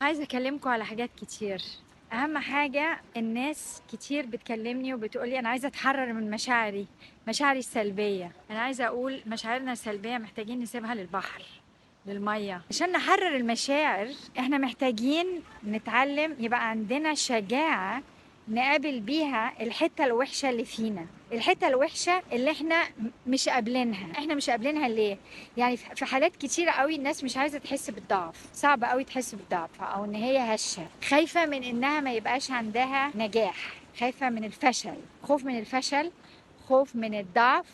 عايزة أكلمكم على حاجات كتير. أهم حاجة الناس كتير بتكلمني وبتقولي أنا عايزة أتحرر من مشاعري السلبية. أنا عايزة أقول مشاعرنا السلبية محتاجين نسيبها للبحر، للمية. عشان نحرر المشاعر احنا محتاجين نتعلم يبقى عندنا شجاعة نقابل بيها الحتة الوحشة اللي فينا، الحتة الوحشة اللي احنا مش قابلينها ليه؟ يعني في حالات كتيرة قوي الناس مش عايزة تحس بالضعف، صعب قوي تحس بالضعف او ان هي هشة، خايفة من انها ما يبقاش عندها نجاح، خايفة من الفشل، خوف من الفشل، خوف من الضعف،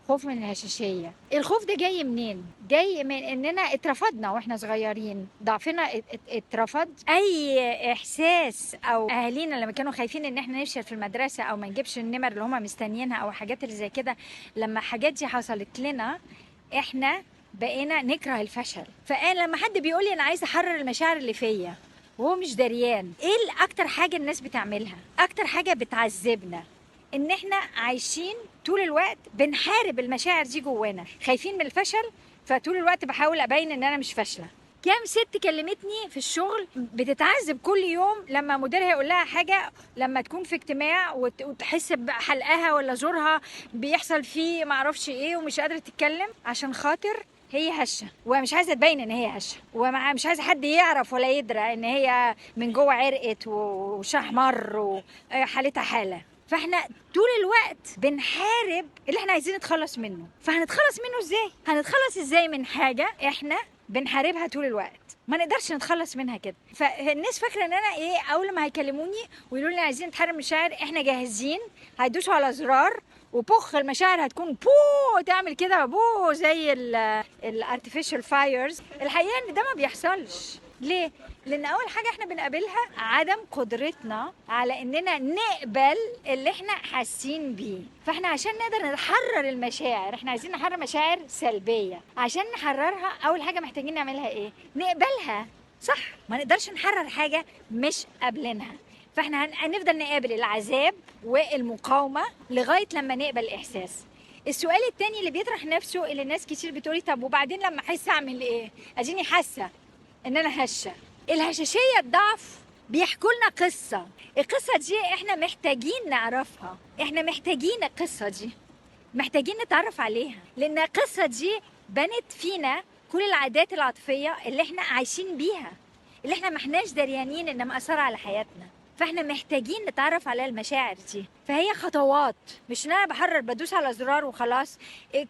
خوف من الهشاشية. الخوف ده جاي منين؟ جاي من اننا اترفضنا واحنا صغيرين، ضعفنا اترفض. اي احساس او اهالينا لما كانوا خايفين ان احنا نفشل في المدرسة او ما نجيبش النمر اللي هم مستنيينها او حاجات اللي زي كده، لما حاجات دي حصلت لنا احنا بقينا نكره الفشل. فانا لما حد بيقول لي انا عايز احرر المشاعر اللي فيا وهو مش دريان، ايه اكتر حاجة الناس بتعملها؟ اكتر حاجة بتعذبنا ان احنا عايشين طول الوقت بنحارب المشاعر دي جوانا، خايفين من الفشل، فطول الوقت بحاول ابين ان انا مش فاشله. كام ست كلمتني في الشغل بتتعذب كل يوم لما مديرها يقول لها حاجه، لما تكون في اجتماع وتحس بحلقها ولا زورها بيحصل فيه معرفش ايه ومش قادره تتكلم عشان خاطر هي هشه ومش عايزه تبين ان هي هشه، ومش عايزه حد يعرف ولا يدرى ان هي من جوه عرقت وشحمر وحالتها حاله. فاحنا طول الوقت بنحارب اللي احنا عايزين نتخلص منه. فهنتخلص منه ازاي؟ هنتخلص ازاي من حاجة احنا بنحاربها طول الوقت؟ ما نقدرش نتخلص منها كده. فالناس فاكره ان انا ايه، اول ما هيكلموني ويقولوا لي عايزين نتحرر من المشاعر احنا جاهزين، هيدوسوا على زرار وبخ المشاعر هتكون بو، تعمل كده بو زي الارتفيشال فايرز. الحقيقه ان ده ما بيحصلش. ليه؟ لان اول حاجه احنا بنقابلها عدم قدرتنا على اننا نقبل اللي احنا حاسين بيه. فاحنا عشان نقدر نحرر المشاعر، احنا عايزين نحرر مشاعر سلبيه، عشان نحررها اول حاجه محتاجين نعملها ايه؟ نقبلها. صح؟ ما نقدرش نحرر حاجه مش قابلينها. فاحنا هنفضل نقابل العذاب والمقاومه لغايه لما نقبل الاحساس. السؤال التاني اللي بيطرح نفسه، اللي الناس كتير بتقولي طب وبعدين لما احس اعمل ايه؟ اديني حاسه ان انا هشه. الهشاشيه الضعف بيحكوا لنا قصه، القصه دي احنا محتاجين نعرفها، احنا محتاجين القصه دي، محتاجين نتعرف عليها، لان القصه دي بنت فينا كل العادات العاطفيه اللي احنا عايشين بيها، اللي احنا ما احناش دريانين انها مأثره على حياتنا. فاحنا محتاجين نتعرف على المشاعر دي. فهي خطوات، مش ان انا بحرر بدوس على زرار وخلاص.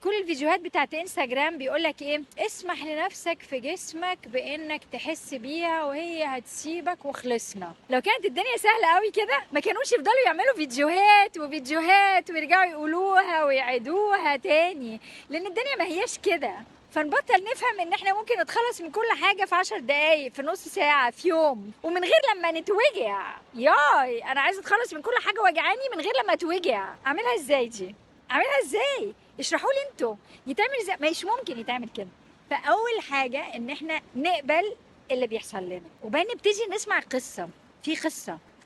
كل الفيديوهات بتاعت انستجرام بيقولك ايه، اسمح لنفسك في جسمك بانك تحس بيها وهي هتسيبك وخلصنا. لو كانت الدنيا سهله قوي كده ما كانوش يفضلوا يعملوا فيديوهات وفيديوهات ويرجعوا يقولوها ويعيدوها تاني، لان الدنيا ما هياش كده. فنبطل نفهم ان احنا ممكن نتخلص من كل حاجة في 10 دقايق، في نص ساعة، في يوم، ومن غير لما نتوجع. ياي انا عايزة اتخلص من كل حاجة وجعاني من غير لما اتوجع. اعملها ازاي دي؟ اعملها ازاي؟ اشرحوا لي انتوا. يتعمل ازاي؟ مش ممكن يتعمل كده. فاول حاجة ان احنا نقبل اللي بيحصل لنا، وبعدين نبتدي نسمع القصة. في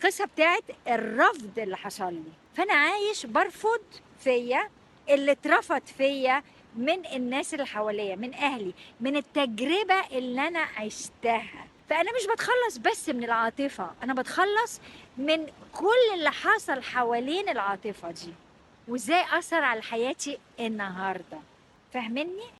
قصة بتاعت الرفض اللي حصل لي، فانا عايش برفض فيا اللي اترفض فيا من الناس اللي حواليا، من اهلي، من التجربه اللي انا عشتها. فانا مش بتخلص بس من العاطفه، انا بتخلص من كل اللي حصل حوالين العاطفه دي وازاي اثر على حياتي النهارده. فاهمني؟